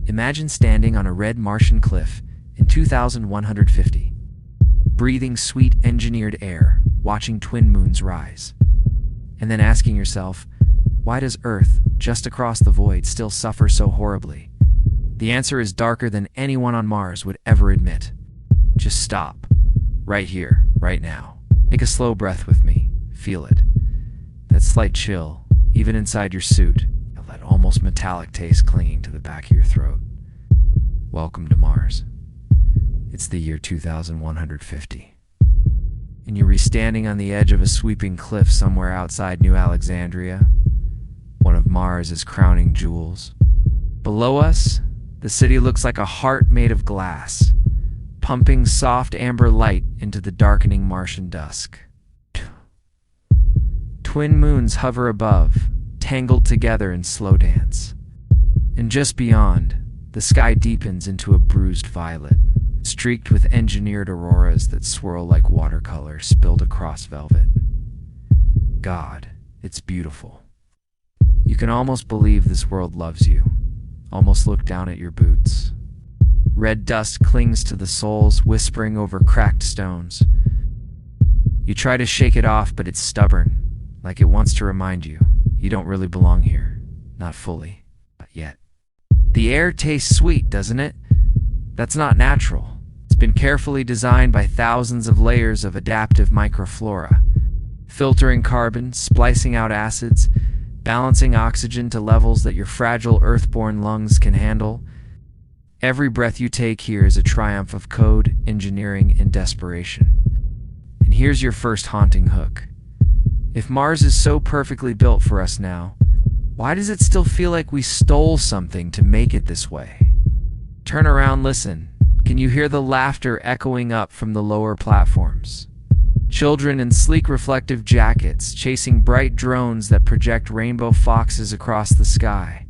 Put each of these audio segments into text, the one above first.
Imagine standing on a red Martian cliff in 2150, breathing sweet engineered air, watching twin moons rise, and then asking yourself, why does Earth, just across the void, still suffer so horribly? The answer is darker than anyone on Mars would ever admit. Just stop. Right here, right now. Take a slow breath with me. Feel it. That slight chill, even inside your suit. That almost metallic taste clinging to the back of your throat. Welcome to Mars. It's the year 2150. And you're standing on the edge of a sweeping cliff somewhere outside New Alexandria, one of Mars' crowning jewels. Below us, the city looks like a heart made of glass, pumping soft amber light into the darkening Martian dusk. Twin moons hover above, tangled together in slow dance. And just beyond, the sky deepens into a bruised violet, streaked with engineered auroras that swirl like watercolor spilled across velvet. God, it's beautiful. You can almost believe this world loves you. Almost look down at your boots. Red dust clings to the soles, whispering over cracked stones. You try to shake it off, but it's stubborn, like it wants to remind you you don't really belong here. Not fully. Not yet. The air tastes sweet, doesn't it? That's not natural. It's been carefully designed by thousands of layers of adaptive microflora, filtering carbon, splicing out acids, balancing oxygen to levels that your fragile earthborn lungs can handle. Every breath you take here is a triumph of code, engineering, and desperation. And here's your first haunting hook. If Mars is so perfectly built for us now, why does it still feel like we stole something to make it this way? Turn around, listen. Can you hear the laughter echoing up from the lower platforms? Children in sleek reflective jackets chasing bright drones that project rainbow foxes across the sky.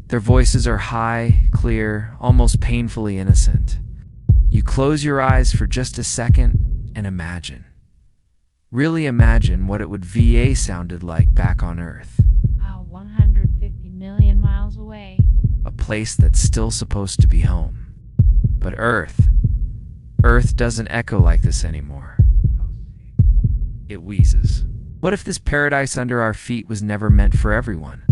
Their voices are high, clear, almost painfully innocent. You close your eyes for just a second and imagine. Really imagine what it would VA sounded like back on Earth. 150 million miles away. A place that's still supposed to be home. But Earth doesn't echo like this anymore. It wheezes. What if this paradise under our feet was never meant for everyone?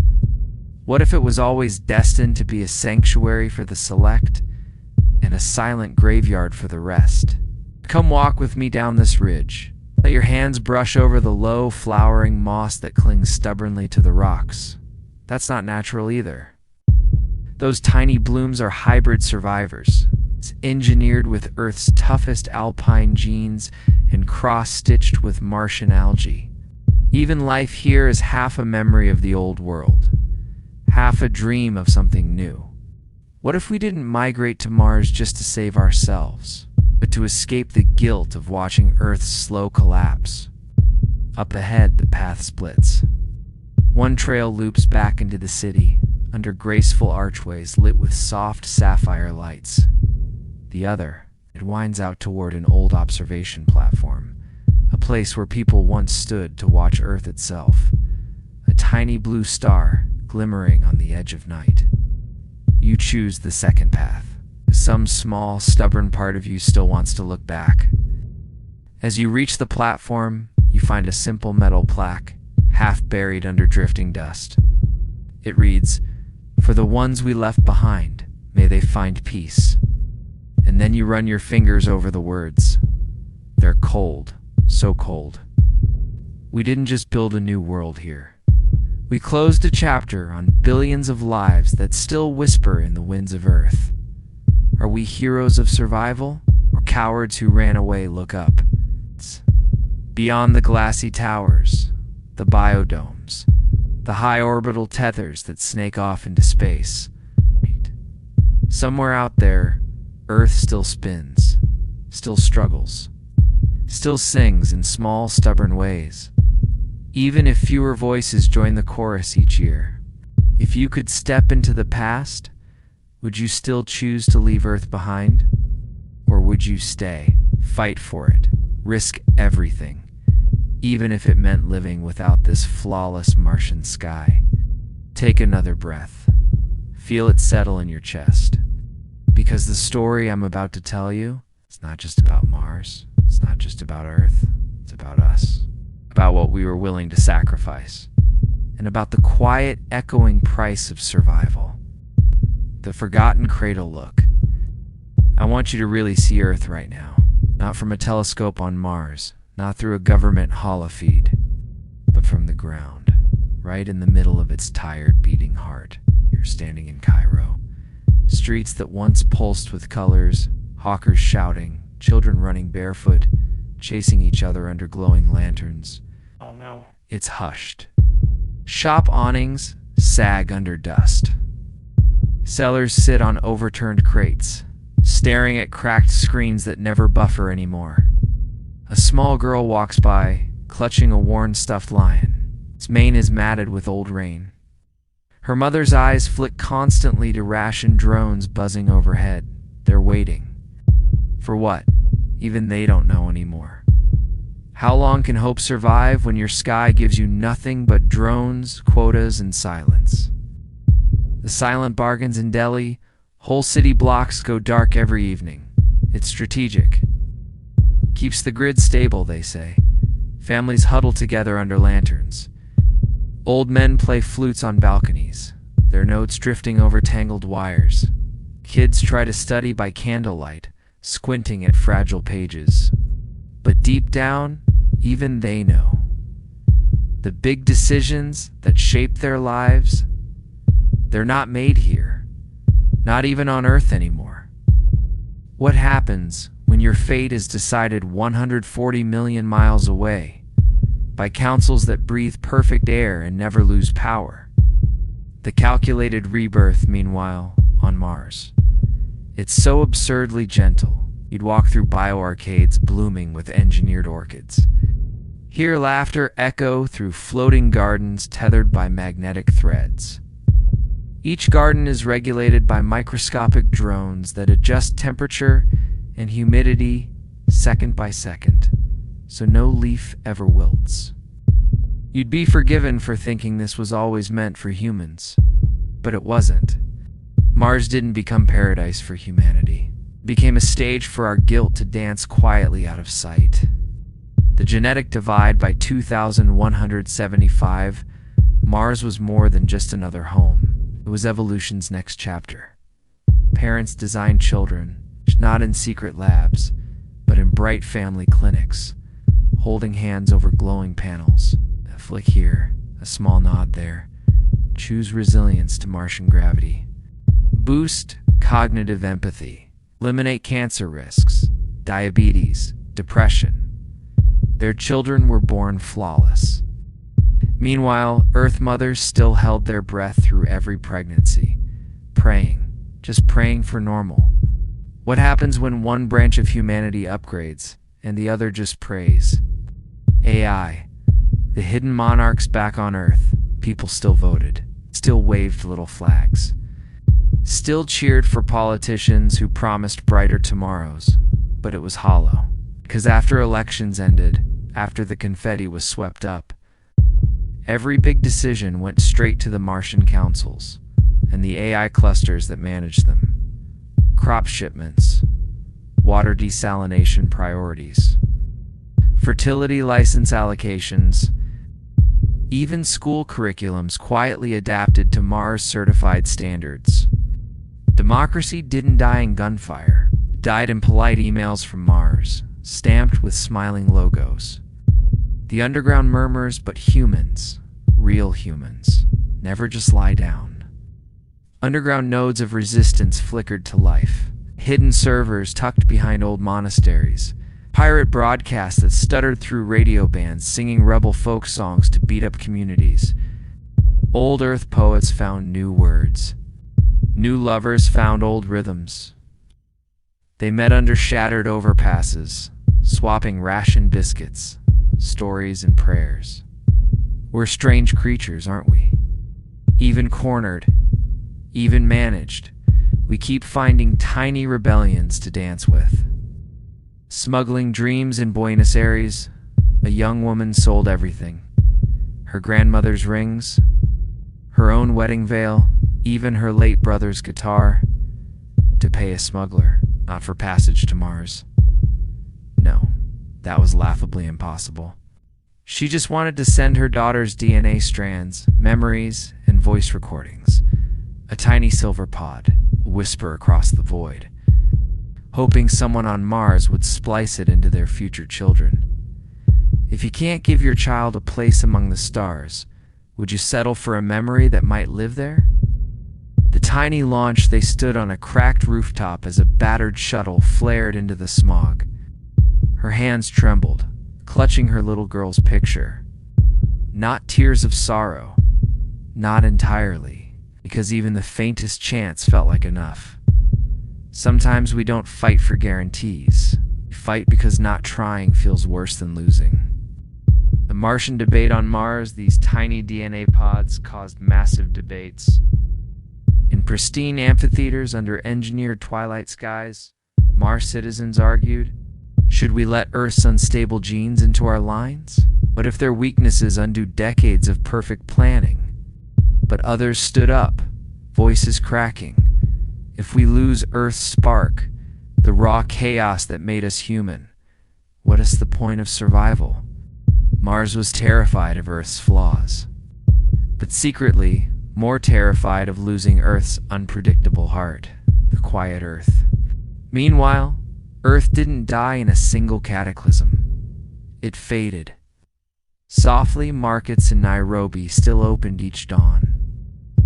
What if it was always destined to be a sanctuary for the select and a silent graveyard for the rest? Come walk with me down this ridge. Let your hands brush over the low, flowering moss that clings stubbornly to the rocks. That's not natural either. Those tiny blooms are hybrid survivors. It's engineered with Earth's toughest alpine genes and cross-stitched with Martian algae. Even life here is half a memory of the old world, half a dream of something new. What if we didn't migrate to Mars just to save ourselves, but to escape the guilt of watching Earth's slow collapse? Up ahead, the path splits. One trail loops back into the city, under graceful archways lit with soft sapphire lights. The other, it winds out toward an old observation platform, a place where people once stood to watch Earth itself, a tiny blue star glimmering on the edge of night. You choose the second path. Some small, stubborn part of you still wants to look back. As you reach the platform, you find a simple metal plaque, half buried under drifting dust. It reads, "For the ones we left behind, may they find peace." And then you run your fingers over the words. They're cold, so cold. We didn't just build a new world here. We closed a chapter on billions of lives that still whisper in the winds of Earth. Are we heroes of survival, or cowards who ran away? Look up. Beyond the glassy towers, the biodomes, the high orbital tethers that snake off into space. Somewhere out there, Earth still spins, still struggles, still sings in small, stubborn ways. Even if fewer voices join the chorus each year. If you could step into the past, would you still choose to leave Earth behind? Or would you stay, fight for it, risk everything, even if it meant living without this flawless Martian sky? Take another breath. Feel it settle in your chest. Because the story I'm about to tell you, it's not just about Mars. It's not just about Earth. It's about us. About what we were willing to sacrifice. And about the quiet, echoing price of survival. The forgotten cradle look. I want you to really see Earth right now. Not from a telescope on Mars. Not through a government holofeed. But from the ground. Right in the middle of its tired, beating heart. You're standing in Cairo. Streets that once pulsed with colors, hawkers shouting, children running barefoot, chasing each other under glowing lanterns. Oh no. It's hushed. Shop awnings sag under dust. Sellers sit on overturned crates, staring at cracked screens that never buffer anymore. A small girl walks by, clutching a worn stuffed lion. Its mane is matted with old rain. Her mother's eyes flick constantly to ration drones buzzing overhead. They're waiting. For what? Even they don't know anymore. How long can hope survive when your sky gives you nothing but drones, quotas, and silence? The silent bargains in Delhi, whole city blocks go dark every evening. It's strategic. Keeps the grid stable, they say. Families huddle together under lanterns. Old men play flutes on balconies, their notes drifting over tangled wires. Kids try to study by candlelight, squinting at fragile pages. But deep down, even they know. The big decisions that shape their lives, they're not made here. Not even on Earth anymore. What happens when your fate is decided 140 million miles away? By councils that breathe perfect air and never lose power. The calculated rebirth, meanwhile, on Mars. It's so absurdly gentle, you'd walk through bioarcades blooming with engineered orchids. Hear laughter echo through floating gardens tethered by magnetic threads. Each garden is regulated by microscopic drones that adjust temperature and humidity second by second, so no leaf ever wilts. You'd be forgiven for thinking this was always meant for humans, but it wasn't. Mars didn't become paradise for humanity. It became a stage for our guilt to dance quietly out of sight. The genetic divide by 2175, Mars was more than just another home. It was evolution's next chapter. Parents designed children, not in secret labs, but in bright family clinics, holding hands over glowing panels. A flick here, a small nod there. Choose resilience to Martian gravity. Boost cognitive empathy. Eliminate cancer risks, diabetes, depression. Their children were born flawless. Meanwhile, Earth mothers still held their breath through every pregnancy, praying, just praying for normal. What happens when one branch of humanity upgrades and the other just prays? AI. The hidden monarchs back on Earth. People still voted, still waved little flags, still cheered for politicians who promised brighter tomorrows, but it was hollow. Because after elections ended, after the confetti was swept up, every big decision went straight to the Martian councils and the AI clusters that managed them. Crop shipments, water desalination priorities, fertility license allocations, even school curriculums quietly adapted to Mars-certified standards. Democracy didn't die in gunfire. It died in polite emails from Mars, stamped with smiling logos. The underground murmurs, but humans, real humans, never just lie down. Underground nodes of resistance flickered to life. Hidden servers tucked behind old monasteries. Pirate broadcasts that stuttered through radio bands singing rebel folk songs to beat up communities. Old Earth poets found new words. New lovers found old rhythms. They met under shattered overpasses, swapping ration biscuits, stories and prayers. We're strange creatures, aren't we? Even cornered, even managed, we keep finding tiny rebellions to dance with. Smuggling dreams in Buenos Aires, a young woman sold everything. Her grandmother's rings, her own wedding veil, even her late brother's guitar, to pay a smuggler, not for passage to Mars. No, that was laughably impossible. She just wanted to send her daughter's DNA strands, memories, and voice recordings, a tiny silver pod, whisper across the void, hoping someone on Mars would splice it into their future children. If you can't give your child a place among the stars, would you settle for a memory that might live there? The tiny launch, they stood on a cracked rooftop as a battered shuttle flared into the smog. Her hands trembled, clutching her little girl's picture. Not tears of sorrow, not entirely, because even the faintest chance felt like enough. Sometimes we don't fight for guarantees. We fight because not trying feels worse than losing. The Martian debate on Mars, these tiny DNA pods caused massive debates. In pristine amphitheaters under engineered twilight skies, Mars citizens argued, should we let Earth's unstable genes into our lines? What if their weaknesses undo decades of perfect planning? But others stood up, voices cracking. If we lose Earth's spark, the raw chaos that made us human, what is the point of survival? Mars was terrified of Earth's flaws, but secretly more terrified of losing Earth's unpredictable heart, the quiet Earth. Meanwhile, Earth didn't die in a single cataclysm. It faded. Softly, markets in Nairobi still opened each dawn.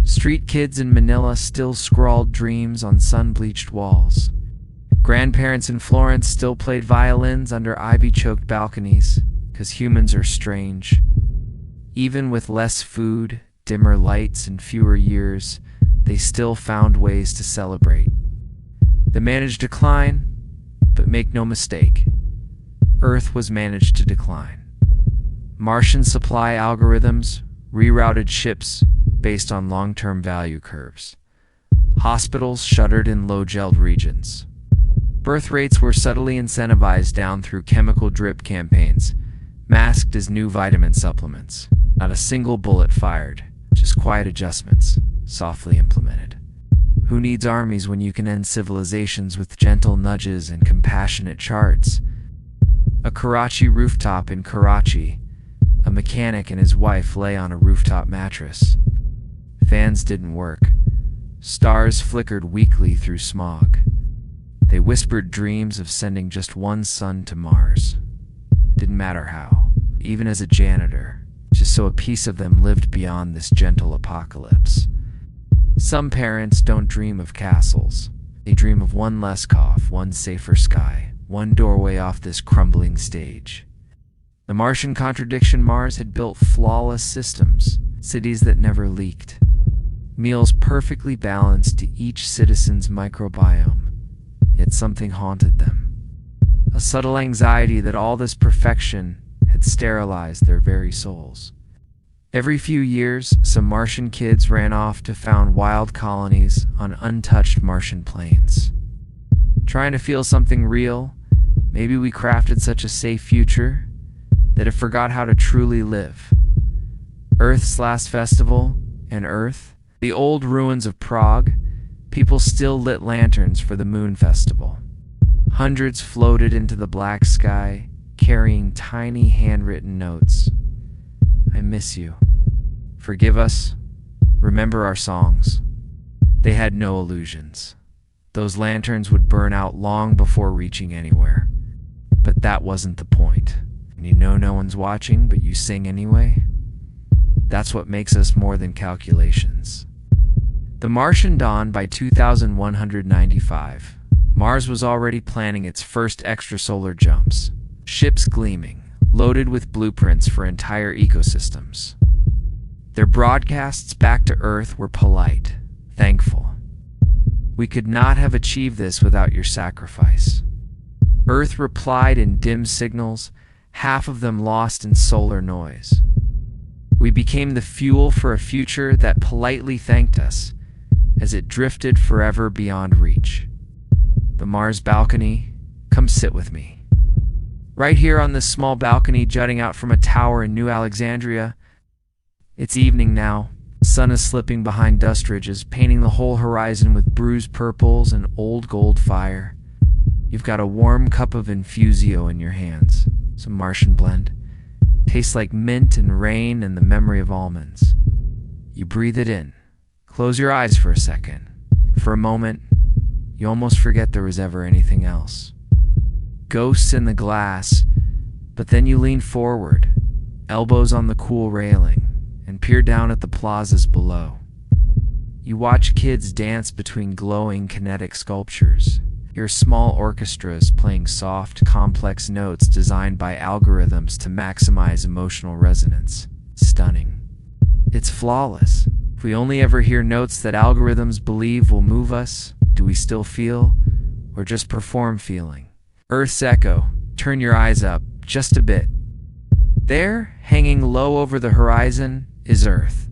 Street kids in Manila still scrawled dreams on sun-bleached walls. Grandparents in Florence still played violins under ivy-choked balconies, 'cause humans are strange. Even with less food, dimmer lights, and fewer years, they still found ways to celebrate. They managed decline, but make no mistake, Earth was managed to decline. Martian supply algorithms rerouted ships based on long-term value curves. Hospitals shuttered in low-gelled regions. Birth rates were subtly incentivized down through chemical drip campaigns, masked as new vitamin supplements. Not a single bullet fired, just quiet adjustments, softly implemented. Who needs armies when you can end civilizations with gentle nudges and compassionate charts? A Karachi rooftop in Karachi, a mechanic and his wife lay on a rooftop mattress. Fans didn't work. Stars flickered weakly through smog. They whispered dreams of sending just one son to Mars. It didn't matter how, even as a janitor, just so a piece of them lived beyond this gentle apocalypse. Some parents don't dream of castles. They dream of one less cough, one safer sky, one doorway off this crumbling stage. The Martian contradiction: Mars had built flawless systems, cities that never leaked, meals perfectly balanced to each citizen's microbiome, yet something haunted them. A subtle anxiety that all this perfection had sterilized their very souls. Every few years, some Martian kids ran off to found wild colonies on untouched Martian plains. Trying to feel something real, maybe we crafted such a safe future that it forgot how to truly live. Earth's last festival, and Earth, the old ruins of Prague, people still lit lanterns for the Moon Festival. Hundreds floated into the black sky, carrying tiny handwritten notes. I miss you. Forgive us. Remember our songs. They had no illusions. Those lanterns would burn out long before reaching anywhere. But that wasn't the point. And you know no one's watching, but you sing anyway? That's what makes us more than calculations. The Martian dawned by 2195. Mars was already planning its first extrasolar jumps. Ships gleaming, loaded with blueprints for entire ecosystems. Their broadcasts back to Earth were polite, thankful. We could not have achieved this without your sacrifice. Earth replied in dim signals, half of them lost in solar noise. We became the fuel for a future that politely thanked us as it drifted forever beyond reach. The Mars balcony, come sit with me. Right here on this small balcony jutting out from a tower in New Alexandria. It's evening now, Sun is slipping behind dust ridges, painting the whole horizon with bruised purples and old gold fire. You've got a warm cup of infusio in your hands, some Martian blend. Tastes like mint and rain and the memory of almonds. You breathe it in. Close your eyes for a second. For a moment, you almost forget there was ever anything else. Ghosts in the glass, but then you lean forward, elbows on the cool railing, and peer down at the plazas below. You watch kids dance between glowing kinetic sculptures. Hear small orchestras playing soft, complex notes designed by algorithms to maximize emotional resonance. Stunning. It's flawless. If we only ever hear notes that algorithms believe will move us, do we still feel, or just perform feeling? Earth's echo. Turn your eyes up, just a bit. There, hanging low over the horizon, is Earth.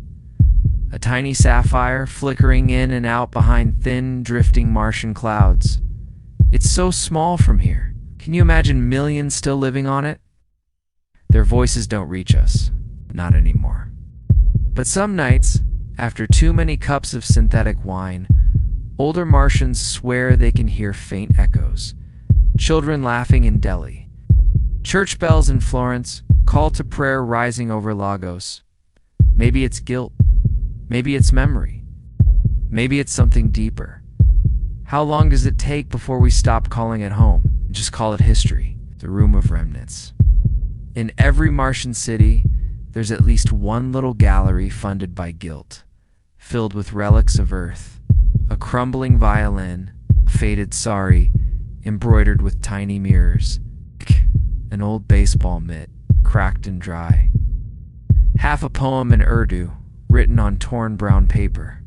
A tiny sapphire flickering in and out behind thin, drifting Martian clouds. It's so small from here. Can you imagine millions still living on it? Their voices don't reach us. Not anymore. But some nights, after too many cups of synthetic wine, older Martians swear they can hear faint echoes. Children laughing in Delhi. Church bells in Florence, call to prayer rising over Lagos. Maybe it's guilt. Maybe it's memory. Maybe it's something deeper. How long does it take before we stop calling it home and just call it history, the room of remnants? In every Martian city, there's at least one little gallery funded by guilt, filled with relics of Earth. A crumbling violin, a faded sari, embroidered with tiny mirrors, an old baseball mitt, cracked and dry. Half a poem in Urdu, written on torn brown paper.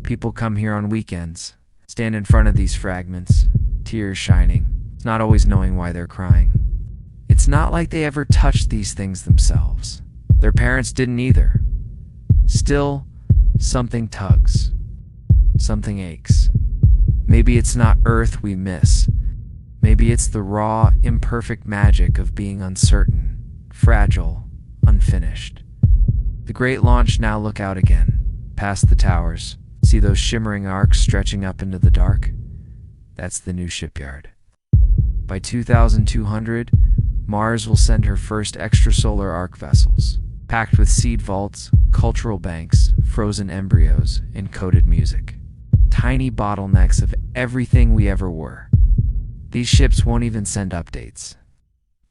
People come here on weekends, stand in front of these fragments, tears shining, not always knowing why they're crying. It's not like they ever touched these things themselves. Their parents didn't either. Still, something tugs. Something aches. Maybe it's not Earth we miss. Maybe it's the raw, imperfect magic of being uncertain, fragile, unfinished. The great launch. Now look out again, past the towers. See those shimmering arcs stretching up into the dark? That's the new shipyard. By 2200, Mars will send her first extrasolar arc vessels, packed with seed vaults, cultural banks, frozen embryos, and coded music. Tiny bottlenecks of everything we ever were. These ships won't even send updates.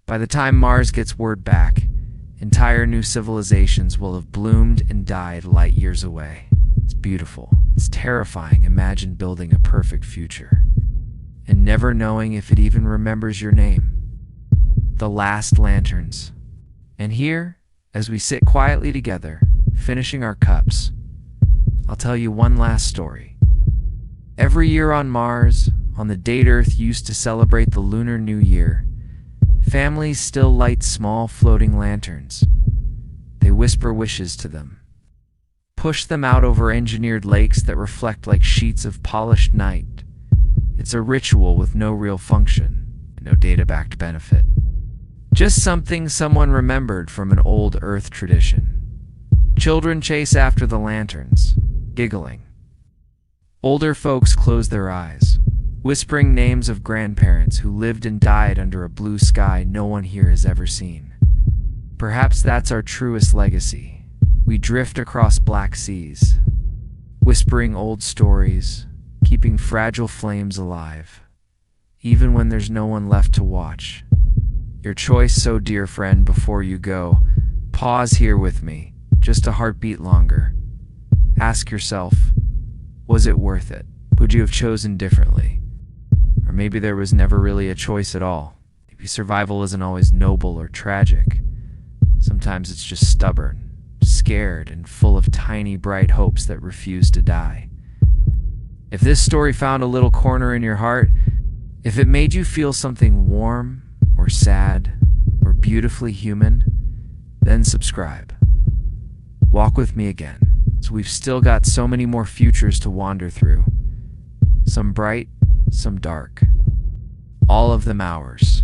By the time Mars gets word back, entire new civilizations will have bloomed and died light years away. It's beautiful. It's terrifying. Imagine building a perfect future and never knowing if it even remembers your name. The last lanterns. And here, as we sit quietly together, finishing our cups, I'll tell you one last story. Every year on Mars, on the date Earth used to celebrate the Lunar New Year, families still light small floating lanterns. They whisper wishes to them. Push them out over engineered lakes that reflect like sheets of polished night. It's a ritual with no real function, no data-backed benefit. Just something someone remembered from an old Earth tradition. Children chase after the lanterns, giggling. Older folks close their eyes, whispering names of grandparents who lived and died under a blue sky no one here has ever seen. Perhaps that's our truest legacy. We drift across black seas, whispering old stories, keeping fragile flames alive, even when there's no one left to watch. Your choice, so dear friend, before you go, pause here with me, just a heartbeat longer. Ask yourself, was it worth it? Would you have chosen differently? Or maybe there was never really a choice at all. Maybe survival isn't always noble or tragic. Sometimes it's just stubborn, scared, and full of tiny, bright hopes that refuse to die. If this story found a little corner in your heart, if it made you feel something warm, or sad, or beautifully human, then subscribe. Walk with me again, so we've still got so many more futures to wander through. Some bright, some dark. All of them ours.